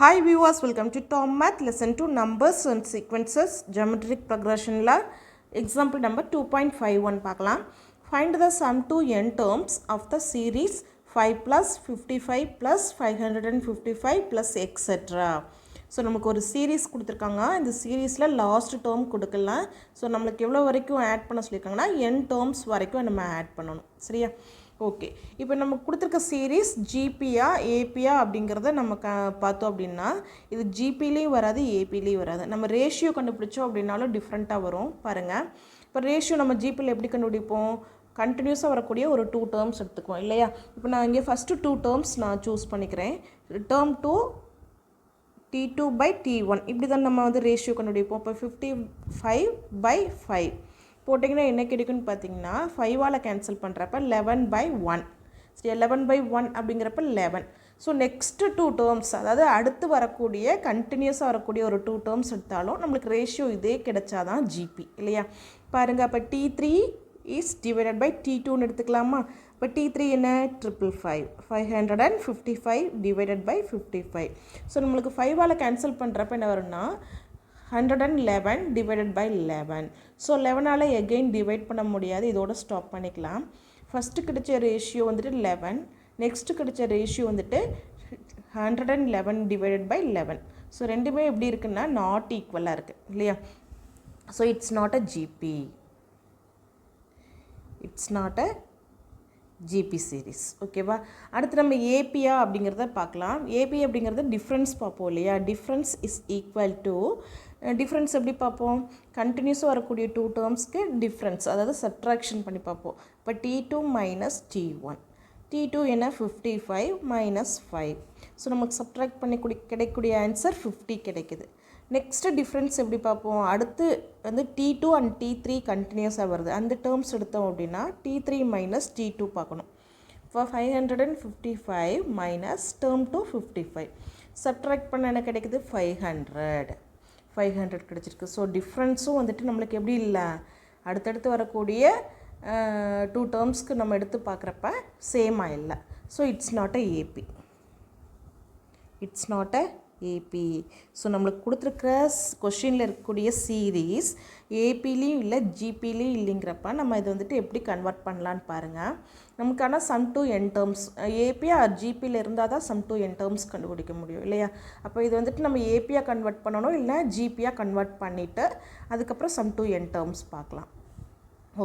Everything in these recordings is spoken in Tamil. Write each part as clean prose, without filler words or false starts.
Hi viewers, welcome to Tom Math lesson 2 numbers and sequences geometric progression la example number 2.51 பார்க்கலாம். Find the sum to n terms of the series 5 plus 55 plus 555 plus etc. So நமக்கு ஒரு சீரீஸ் கொடுத்துருக்காங்க. இந்த சீரீஸில் லாஸ்ட் டேர்ம் கொடுக்கலாம். ஸோ நம்மளுக்கு எவ்வளோ வரைக்கும் ஆட் பண்ண சொல்லியிருக்காங்கன்னா n டேர்ம்ஸ் வரைக்கும் நம்ம ஆட் பண்ணணும். சரியா? ஓகே, இப்போ நம்ம கொடுத்துருக்க சீரீஸ் ஜிபியா ஏபியா அப்படிங்கிறத நம்ம பார்த்தோம் அப்படின்னா இது ஜிபிலையும் வராது ஏபிலையும் வராது. நம்ம ரேஷியோ கண்டுபிடிச்சோம் அப்படின்னாலும் டிஃப்ரெண்ட்டாக வரும். பாருங்கள், இப்போ ரேஷியோ நம்ம ஜிபியில் எப்படி கண்டுபிடிப்போம்? கண்டினியூஸாக வரக்கூடிய ஒரு 2 டேர்ம்ஸ் எடுத்துக்குவோம் இல்லையா? இப்போ நான் இங்கே ஃபஸ்ட்டு 2 டேர்ம்ஸ் நான் சூஸ் பண்ணிக்கிறேன். டேர்ம் 2 T2 by T1 இப்படி தான் நம்ம வந்து ரேஷியோ கண்டுபிடிப்போம். இப்போ 55/5 போட்டிங்கன்னா என்ன கிடைக்குன்னு பார்த்தீங்கன்னா 5ஆல் கேன்சல் பண்ணுறப்ப 11/1. சரி, 11/1 அப்படிங்கிறப்ப 11. ஸோ நெக்ஸ்ட்டு 2 டேர்ம்ஸ், அதாவது அடுத்து வரக்கூடிய கண்டினியூஸாக வரக்கூடிய ஒரு 2 டேர்ம்ஸ் எடுத்தாலும் நம்மளுக்கு ரேஷியோ இதே கிடைச்சாதான் ஜிபி இல்லையா? பாருங்கள், அப்போ T3 இஸ் டிவைடட் பை T2ன்னு எடுத்துக்கலாமா? இப்போ T3 என்ன? 555. 555 டிவைடட் பை 55. ஸோ நம்மளுக்கு 5ஆல் கேன்சல் பண்ணுறப்ப என்ன வரும்னா 111 டிவைடட் பை 11. ஸோ 11ஆல் எகெயின் டிவைட் பண்ண முடியாது, இதோட ஸ்டாப் பண்ணிக்கலாம். ஃபஸ்ட்டு கிடைச்ச ரேஷியோ வந்துட்டு 11, நெக்ஸ்ட்டு கிடைச்ச ரேஷியோ வந்துட்டு 111 டிவைடட் பை 11. ஸோ ரெண்டுமே எப்படி இருக்குன்னா நாட் ஈக்குவலாக இருக்குது இல்லையா? So it's not a GB, it's not a GP series. ஓகேவா? அடுத்து நம்ம ஏபியா அப்படிங்கிறத பார்க்கலாம். ஏபி அப்படிங்கிறது டிஃப்ரென்ஸ் பார்ப்போம் இல்லையா? Difference is equal to, difference எப்படி பார்ப்போம்? கண்டினியூஸாக வரக்கூடிய 2 டேர்ம்ஸ்க்கு டிஃப்ரென்ஸ், அதாவது சப்ட்ராக்ஷன் பண்ணி பார்ப்போம். இப்போ T2 மைனஸ் T1. T2 என்ன? 55 மைனஸ் 5. ஸோ நமக்கு சப்ட்ராக்ட் பண்ணி கிடைக்கக்கூடிய ஆன்சர் 50 கிடைக்குது. நெக்ஸ்ட்டு டிஃப்ரென்ஸ் எப்படி பார்ப்போம்? அடுத்து வந்து T2 அண்ட் T3 கண்டினியூஸாக வருது. அந்த டேர்ம்ஸ் எடுத்தோம் அப்படின்னா T3 மைனஸ் T2 பார்க்கணும். இப்போ 555 மைனஸ் டேர்ம் 2 55. சப்ட்ராக்ட் பண்ண என்ன கிடைக்குது? 500 கிடச்சிருக்கு. ஸோ டிஃப்ரென்ஸும் வந்துட்டு நம்மளுக்கு எப்படி இல்லை, அடுத்தடுத்து வரக்கூடிய 2 டேர்ம்ஸ்க்கு நம்ம எடுத்து பார்க்குறப்ப சேமாக இல்லை. So it's not a AP, it's not a AP. So நம்மளுக்கு கொடுத்துருக்க கொஷினில் இருக்கக்கூடிய சீரீஸ் ஏபிலையும் இல்லை ஜிபிலையும் இல்லைங்கிறப்ப நம்ம இதை வந்துட்டு எப்படி கன்வெர்ட் பண்ணலான்னு பாருங்கள். நமக்கான சம் டு n டேர்ம்ஸ் ஏபியா ஜிபியில் இருந்தால் தான் சம் டு n டேர்ம்ஸ் கண்டுபிடிக்க முடியும் இல்லையா? அப்போ இது வந்துட்டு நம்ம ஏபியாக கன்வெர்ட் பண்ணணும், இல்லை ஜிபியாக கன்வெர்ட் பண்ணிவிட்டு அதுக்கப்புறம் சம் டு n டேர்ம்ஸ் பார்க்கலாம்.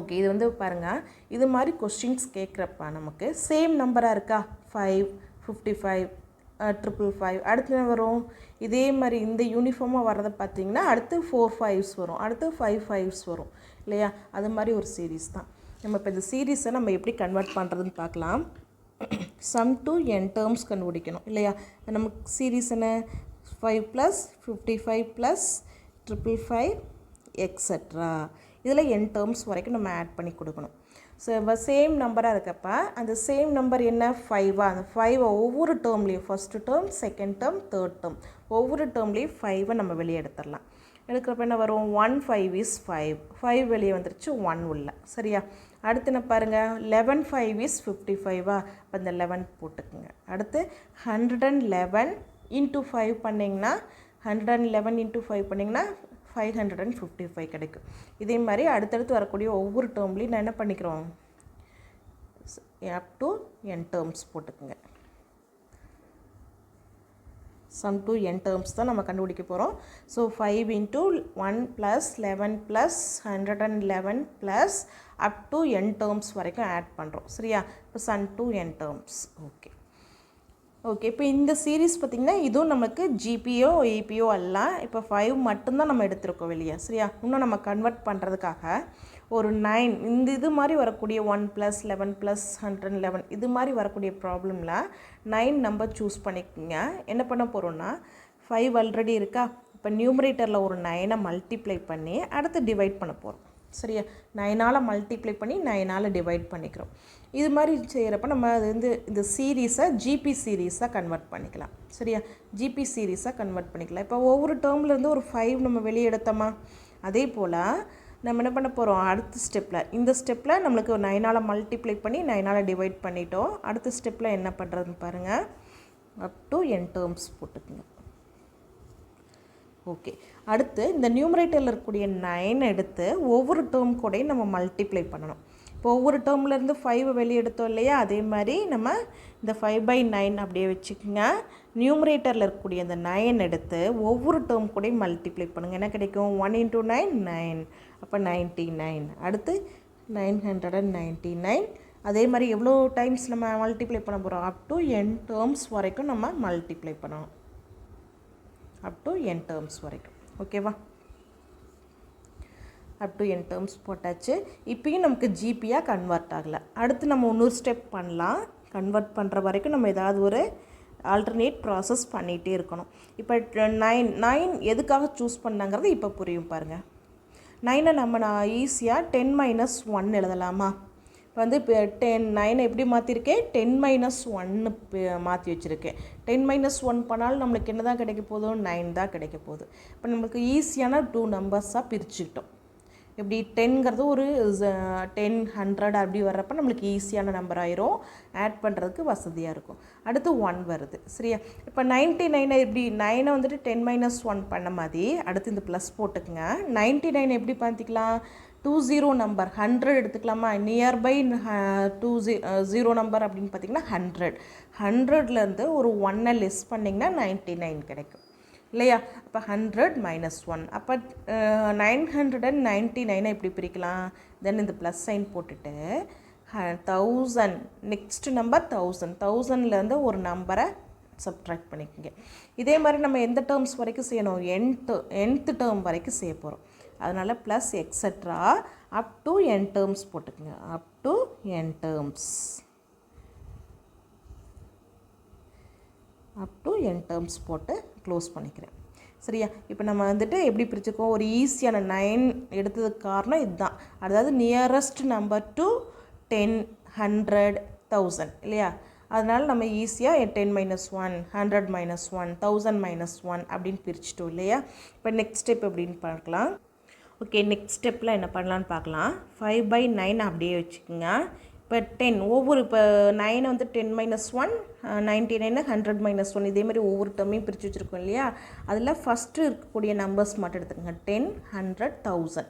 ஓகே, இது வந்து பாருங்கள், இது மாதிரி கொஸ்டின்ஸ் கேட்குறப்ப நமக்கு சேம் நம்பராக இருக்கா? 5, 55, 555. அடுத்து என்ன வரும்? இதே மாதிரி இந்த யூனிஃபார்மாக வர்றதை பார்த்தீங்கன்னா அடுத்து 4 5s வரும், அடுத்து 5 5s வரும் இல்லையா? அது மாதிரி ஒரு சீரீஸ் தான். நம்ம இப்போ இந்த சீரீஸை நம்ம எப்படி கன்வெர்ட் பண்ணுறதுன்னு பார்க்கலாம். சம் டு n டேர்ம்ஸ் கண்டுபிடிக்கணும் இல்லையா? நமக்கு சீரீஸ் என்ன? 5 + 55 + 555 எக்ஸட்ரா. இதில் n டேர்ம்ஸ் வரைக்கும் நம்ம ஆட் பண்ணி கொடுக்கணும். ஸோ இப்போ சேம் நம்பராக இருக்கப்ப அந்த சேம் நம்பர் என்ன? 5. அந்த 5 ஒவ்வொரு டேர்ம்லேயும் first term, second term, third term ஒவ்வொரு டேர்ம்லேயும் 5 நம்ம வெளியே எடுத்துடலாம். எடுக்கிறப்ப என்ன வரும்? 1 5 இஸ் 5. 5 வெளியே வந்துருச்சு, 1 உள்ள. சரியா? அடுத்து என்ன பாருங்கள்? 11 5 இஸ் 55. இப்போ இந்த 11 போட்டுக்குங்க. அடுத்து 111 இன்ட்டு 5 பண்ணிங்கன்னா 111 இன்ட்டு 5 பண்ணிங்கன்னா 555 கிடைக்கும். இதே மாதிரி அடுத்தடுத்து வரக்கூடிய ஒவ்வொரு டேர்ம்லேயும் நான் என்ன பண்ணிக்கிறோம்? அப் டு n டேர்ம்ஸ் போட்டுக்குங்க. சம் டு n டேர்ம்ஸ் தான் நம்ம கண்டுபிடிக்க போகிறோம். So 5 into 1 + 11 + 111 + up to n terms வரைக்கும் ஆட் பண்ணுறோம். சரியா? இப்போ sum to n terms. Okay okay, இப்போ இந்த சீரீஸ் பார்த்திங்கன்னா இதுவும் நமக்கு ஜிபியோ ஏபியோ அல்ல. இப்போ 5 மட்டும்தான் நம்ம எடுத்துருக்கோம் வெளியே. சரியா? இன்னும் நம்ம கன்வெர்ட் பண்ணுறதுக்காக ஒரு 9 இந்த இது மாதிரி வரக்கூடிய 1 + 11 + 111 இது மாதிரி வரக்கூடிய ப்ராப்ளமில் 9 நம்பர் சூஸ் பண்ணிக்கோங்க. என்ன பண்ண போகிறோன்னா 5 ஆல்ரெடி இருக்கா? இப்போ நியூமரேட்டரில் ஒரு 9ஐ மல்டிப்ளை பண்ணி அடுத்து டிவைட் பண்ண போகிறோம். சரியா? 9ஆல் மல்டிப்ளை பண்ணி 9ஆல் டிவைட் பண்ணிக்கிறோம். இது மாதிரி செய்கிறப்ப நம்ம அது வந்து இந்த சீரீஸை ஜிபி சீரீஸாக கன்வெர்ட் பண்ணிக்கலாம். சரியா? ஜிபி சீரீஸாக கன்வெர்ட் பண்ணிக்கலாம். இப்போ ஒவ்வொரு டேர்ம்லேருந்து ஒரு 5 நம்ம வெளியே எடுத்தோமா? அதே போல் நம்ம என்ன பண்ண போகிறோம்? அடுத்த ஸ்டெப்பில் இந்த ஸ்டெப்பில் நம்மளுக்கு 9ஆல் மல்டிப்ளை பண்ணி 9ஆல் டிவைட் பண்ணிட்டோம். அடுத்த ஸ்டெப்பில் என்ன பண்ணுறதுன்னு பாருங்கள். அப் டு n டேர்ம்ஸ் போட்டுக்குங்க. ஓகே, அடுத்து இந்த நியூமரேட்டரில் இருக்கக்கூடிய 9 எடுத்து ஒவ்வொரு டேர்ம் கூடயும் நம்ம மல்டிப்ளை பண்ணணும். இப்போ ஒவ்வொரு டேர்ம்லேருந்து 5 வெளியே எடுத்தோம் இல்லையா, அதே மாதிரி நம்ம இந்த 5/9 அப்படியே வச்சுக்கோங்க. நியூமரேட்டரில் இருக்கக்கூடிய அந்த 9 எடுத்து ஒவ்வொரு டேர்ம் கூடயும் மல்டிப்ளை பண்ணுங்கள். என்ன கிடைக்கும்? 1 × 9 9, அப்போ 99. அடுத்து 999. அதே மாதிரி எவ்வளோ டைம்ஸ் நம்ம மல்டிப்ளை பண்ண போகிறோம்? அப் டு n டேர்ம்ஸ் வரைக்கும் நம்ம மல்டிப்ளை பண்ணணும். அப் டு n டேர்ம்ஸ் வரைக்கும். ஓகேவா? அப் டு n டேர்ம்ஸ் போட்டாச்சு. இப்போயும் நமக்கு ஜிபியாக கன்வெர்ட் ஆகலை. அடுத்து நம்ம இன்னொரு ஸ்டெப் பண்ணலாம். கன்வெர்ட் பண்ணுற வரைக்கும் நம்ம ஏதாவது ஒரு ஆல்டர்னேட் ப்ராசஸ் பண்ணிகிட்டே இருக்கணும். இப்போ 9 எதுக்காக சூஸ் பண்ணாங்கிறது இப்போ புரியும் பாருங்கள். 9 நம்ம ஈஸியாக 10 - 1 எழுதலாமா? இப்போ வந்து இப்போ 9 எப்படி மாற்றிருக்கேன்? 10 - 1 மாற்றி வச்சுருக்கேன். 10 - 1 பண்ணாலும் நம்மளுக்கு என்ன தான் கிடைக்க போதும்? 9 தான் கிடைக்க போகுது. இப்போ நம்மளுக்கு ஈஸியான 2 நம்பர்ஸாக பிரிச்சுக்கிட்டோம். எப்படி 10ங்கிறது ஒரு 10 100 அப்படி வர்றப்ப நம்மளுக்கு ஈஸியான நம்பர் ஆயிரும், ஆட் பண்ணுறதுக்கு வசதியாக இருக்கும். அடுத்து 1 வருது. சரியா? இப்போ 99 எப்படி 9 வந்துட்டு 10 - 1 பண்ண மாதிரி அடுத்து இந்த ப்ளஸ் போட்டுக்குங்க. 99 எப்படி பார்த்திக்கலாம்? 20 நம்பர் 100 எடுத்துக்கலாமா? நியர்பை 20 நம்பர் அப்படின்னு பார்த்திங்கன்னா 100. 100லேருந்து ஒரு 1 லெஸ் பண்ணிங்கன்னா 99 கிடைக்கும் இல்லையா? அப்போ 100 - 1, அப்போ 999 எப்படி பிரிக்கலாம்? தென் இந்த ப்ளஸ் சைன் போட்டுட்டு 1000, நெக்ஸ்ட் நம்பர் 1000லேருந்து ஒரு நம்பரை சப்ட்ராக்ட் பண்ணிக்கோங்க. இதே மாதிரி நம்ம எந்த டேர்ம்ஸ் வரைக்கும் செய்யணும்? nth டேர்ம் வரைக்கும் செய்ய போகிறோம். அதனால் plus extra up to n terms போட்டுக்கோங்க. Up to n terms, up to n terms போட்டு க்ளோஸ் பண்ணிக்கிறேன். சரியா? இப்போ நம்ம வந்துட்டு எப்படி பிரிச்சுக்கோம்? ஒரு ஈஸியான 9 எடுத்ததுக்கு காரணம் இதுதான். அதாவது நியரஸ்ட் நம்பர் டு 10 100 1000 இல்லையா? அதனால் நம்ம ஈஸியாக 10 - 1 100 - 1 1000 - 1 அப்படின்னு பிரிச்சுட்டோம் இல்லையா? இப்போ நெக்ஸ்ட் ஸ்டெப் எப்படின்னு பார்க்கலாம். ஓகே, நெக்ஸ்ட் ஸ்டெப்பில் என்ன பண்ணலான்னு பார்க்கலாம். 5/9 அப்படியே வச்சுக்கோங்க. இப்போ 10 ஒவ்வொரு இப்போ 9 வந்து 10 - 1 99 100 - 1 இதே மாதிரி ஒவ்வொரு டேர்மையும் பிரித்து வச்சுருக்கோம் இல்லையா? அதில் ஃபஸ்ட்டு இருக்கக்கூடிய நம்பர்ஸ் மட்டும் எடுத்துக்கோங்க. 10 100 1000.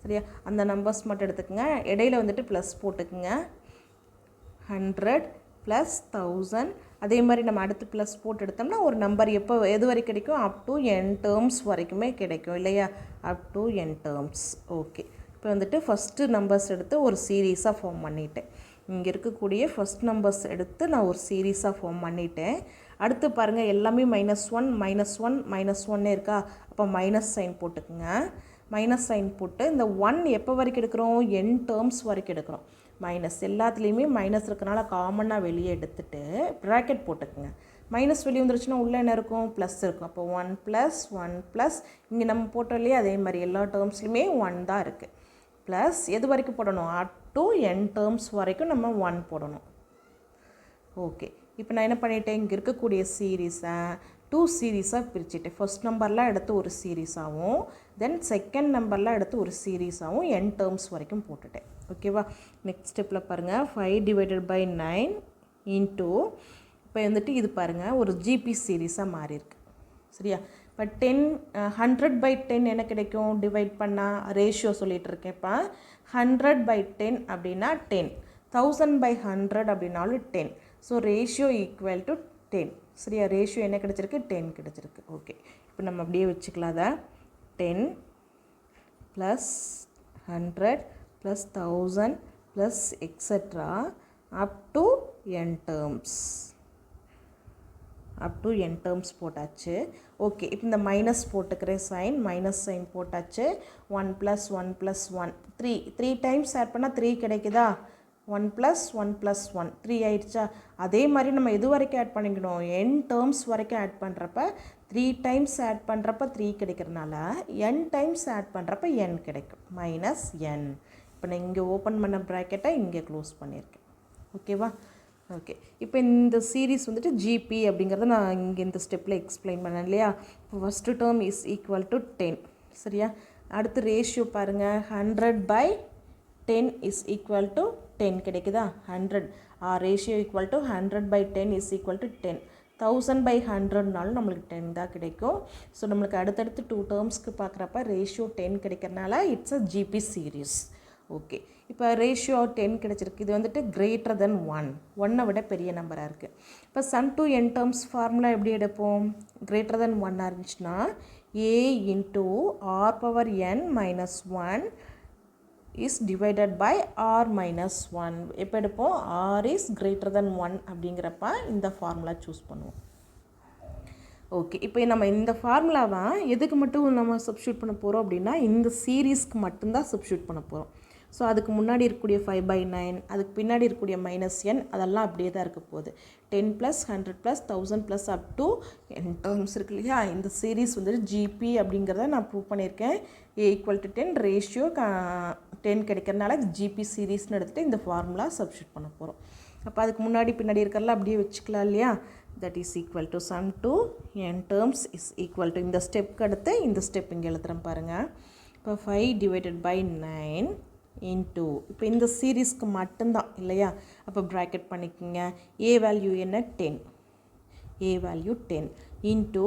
சரியா? அந்த நம்பர்ஸ் மட்டும் எடுத்துக்கோங்க. இடையில வந்துட்டு ப்ளஸ் போட்டுக்குங்க. 100 + 1000. அதே மாதிரி நம்ம அடுத்து ப்ளஸ் போட்டு எடுத்தோம்னா ஒரு நம்பர் எப்போ எது வரைக்கும் கிடைக்கும்? அப் டு n டேர்ம்ஸ் வரைக்குமே கிடைக்கும் இல்லையா? அப் டு n டேர்ம்ஸ். ஓகே, இப்போ வந்துட்டு ஃபஸ்ட்டு நம்பர்ஸ் எடுத்து ஒரு சீரீஸாக ஃபார்ம் பண்ணிட்டேன். இங்கே இருக்கக்கூடிய ஃபஸ்ட் நம்பர்ஸ் எடுத்து நான் ஒரு சீரீஸாக ஃபார்ம் பண்ணிட்டேன். அடுத்து பாருங்கள், எல்லாமே -1 -1 -1 இருக்கா? அப்போ மைனஸ் சைன் போட்டுக்குங்க. மைனஸ் சைன் போட்டு இந்த 1 எப்போ வரைக்கும் எடுக்கிறோம்? n டேர்ம்ஸ் வரைக்கும் எடுக்கிறோம். மைனஸ் எல்லாத்துலேயுமே மைனஸ் இருக்கனால காமனாக வெளியே எடுத்துகிட்டு ப்ராக்கெட் போட்டுக்குங்க. மைனஸ் வெளியே வந்துருச்சுன்னா உள்ளே என்ன இருக்கும்? ப்ளஸ் இருக்கும். அப்போ 1 + 1 ப்ளஸ் இங்கே நம்ம போட்டோம் இல்லையா? அதே மாதிரி எல்லா டேர்ம்ஸ்லையுமே 1 தான் இருக்குது. ப்ளஸ் எது வரைக்கும் போடணும்? அப் டு n டேர்ம்ஸ் வரைக்கும் நம்ம 1 போடணும். ஓகே, இப்போ நான் என்ன பண்ணிட்டேன்? இங்கே இருக்கக்கூடிய சீரீஸை 2 சீரீஸாக பிரிச்சுட்டேன். ஃபர்ஸ்ட் நம்பர்லாம் எடுத்து ஒரு சீரீஸாகவும் தென் செகண்ட் நம்பர்லாம் எடுத்து ஒரு சீரீஸாகவும் n டேர்ம்ஸ் வரைக்கும் போட்டுட்டேன். ஓகேவா? நெக்ஸ்ட் ஸ்டெப்பில் பாருங்கள். 5/9 இன்ட்டு இப்போ வந்துட்டு இது பாருங்கள் ஒரு ஜிபி சீரீஸாக மாறியிருக்கு. சரியா? இப்போ 100/10 என்ன கிடைக்கும்? டிவைட் பண்ணால் ரேஷியோ சொல்லிகிட்டு இருக்கேன். இப்போ 100/10 அப்படின்னா 10, 1000/100 அப்படின்னாலும் 10. So ratio equal to 10. சரியா? ரேஷியோ என்ன கிடச்சிருக்கு? 10 கிடச்சிருக்கு. ஓகே, இப்போ நம்ம அப்படியே வச்சுக்கலாம். அதை 10 + 100 + 1000 + extra up to n terms. Up to n terms போட்டாச்சு. ஓகே, இப்போ இந்த மைனஸ் போட்டுக்கிறேன் சைன். மைனஸ் சைன் போட்டாச்சு. 1 + 1 + 1 3 டைம்ஸ் ஆட் பண்ணால் 3 கிடைக்குதா? 1 + 1 + 1 3 ஆயிடுச்சா? அதே மாதிரி நம்ம எது வரைக்கும் ஆட் பண்ணிக்கணும்? n டேர்ம்ஸ் வரைக்கும் ஆட் பண்ணுறப்ப 3 டைம்ஸ் ஆட் பண்ணுறப்ப 3 கிடைக்கிறதுனால n டைம்ஸ் ஆட் பண்ணுறப்ப n கிடைக்கும் -n. இப்போ நான் இங்கே ஓப்பன் பண்ண ப்ராக்கெட்டை இங்கே க்ளோஸ் பண்ணியிருக்கேன். ஓகேவா? ஓகே, இப்போ இந்த சீரீஸ் வந்துட்டு ஜிபி அப்படிங்கிறத நான் இங்கே இந்த ஸ்டெப்பில் எக்ஸ்பிளைன் பண்ணேன் இல்லையா? இப்போ first term is equal to 10. சரியா? அடுத்து ரேஷியோ பாருங்கள். 100/10 இஸ் ஈக்குவல் டு 10 கிடைக்குதா? 100 ratio equal to 100/10 is equal to 10. 1000/100னாலும் நம்மளுக்கு 10 தான் கிடைக்கும். ஸோ நம்மளுக்கு அடுத்தடுத்து 2 டேர்ம்ஸ்க்கு பார்க்குறப்ப ரேஷியோ 10 கிடைக்கிறனால it's a GP series. Okay, இப்போ ரேஷியோ 10 கிடைச்சிருக்கு. இது வந்துட்டு greater than 1, 1 விட பெரிய நம்பராக இருக்குது. இப்போ sum to n terms formula எப்படி எடுப்போம்? greater than 1 இருந்துச்சுன்னா a into r power n minus 1 is divided by r minus 1. எப்போ எடுப்போம்? r is greater than 1 அப்படிங்கிறப்ப இந்த ஃபார்முலா சூஸ் பண்ணுவோம். ஓகே, இப்போ நம்ம இந்த ஃபார்முலாவை எதுக்கு மட்டும் நம்ம சப்ஸ்டியூட் பண்ண போகிறோம் அப்படின்னா இந்த சீரீஸ்க்கு மட்டும்தான் சப்ஸ்டியூட் பண்ண போகிறோம். ஸோ அதுக்கு முன்னாடி இருக்கக்கூடிய 5/9, அதுக்கு பின்னாடி இருக்கக்கூடிய -n அதெல்லாம் அப்படியே தான் இருக்க போகுது. 10 + 100 + 1000 + up to n டேர்ம்ஸ் இருக்கு இல்லையா? இந்த சீரீஸ் வந்துட்டு ஜிபி அப்படிங்கிறத நான் ப்ரூவ் பண்ணியிருக்கேன். a = 10 ரேஷியோ 10 கிடைக்கிறதுனால ஜிபி சீரீஸ்னு எடுத்துகிட்டு இந்த ஃபார்முலா சப்ஸ்டியூட் பண்ண போகிறோம். அப்போ அதுக்கு முன்னாடி பின்னாடி இருக்கிறலாம் அப்படியே வச்சுக்கலாம் இல்லையா? that is equal to sum to n terms is equal to இந்த ஸ்டெப்புக்கு அடுத்து இந்த ஸ்டெப் இங்கே எழுதுகிறேன் பாருங்கள். இப்போ 5/9 into இப்போ இந்த சீரீஸ்க்கு மட்டும்தான் இல்லையா? அப்போ ப்ராக்கெட் பண்ணிக்கோங்க. a வேல்யூ என்ன? 10, a value 10 into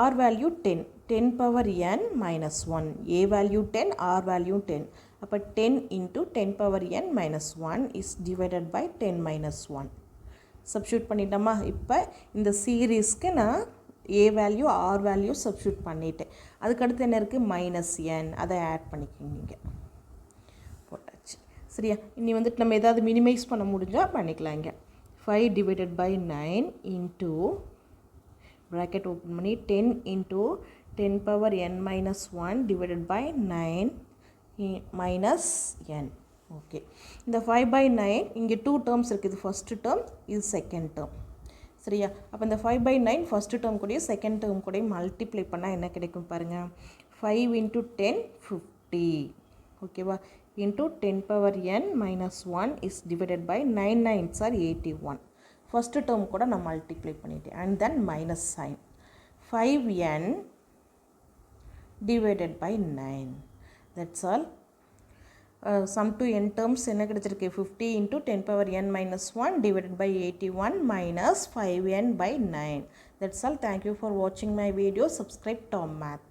r value 10, 10^n minus 1, a value 10, r value 10. அப்போ 10 into 10^n minus 1 is divided by 10 minus 1. Substitute பண்ணிட்டோமா? இப்போ இந்த சீரீஸ்க்கு நான் a value r value substitute பண்ணிட்டேன். அதுக்கடுத்து என்ன இருக்குது? -n, அதை ஆட் பண்ணிக்கோங்க. போட்டாச்சு சரியா? இனி வந்துட்டு நம்ம ஏதாவது மினிமைஸ் பண்ண முடிஞ்சால் பண்ணிக்கலாம். இங்கே 5/9 into ப்ராக்கெட் ஓப்பன் பண்ணி 10 into 10^n minus 1 divided by 9 minus n. Okay, இந்த 5/9 இங்கே 2 டேர்ம்ஸ் இருக்குது. இது ஃபஸ்ட்டு டேர்ம், இது செகண்ட் டேர்ம் சரியா? அப்போ இந்த 5/9 ஃபஸ்ட்டு டேர்ம் கூடயே செகண்ட் டேர்ம் கூட மல்டிப்ளை பண்ணால் என்ன கிடைக்கும் பாருங்கள்? 5 into 10 50. ஓகேவா? into 10^n minus 1 is divided by 9 9s are 81. First term கூட நான் மல்டிப்ளை பண்ணிட்டேன் and then minus sign. 5n divided by 9. That's all. Sum to n terms என்ன கிடைச்சிருக்கு? 50 into 10^n minus 1 divided by 81 minus 5n by 9. That's all. Thank you for watching my video. Subscribe Tom Math.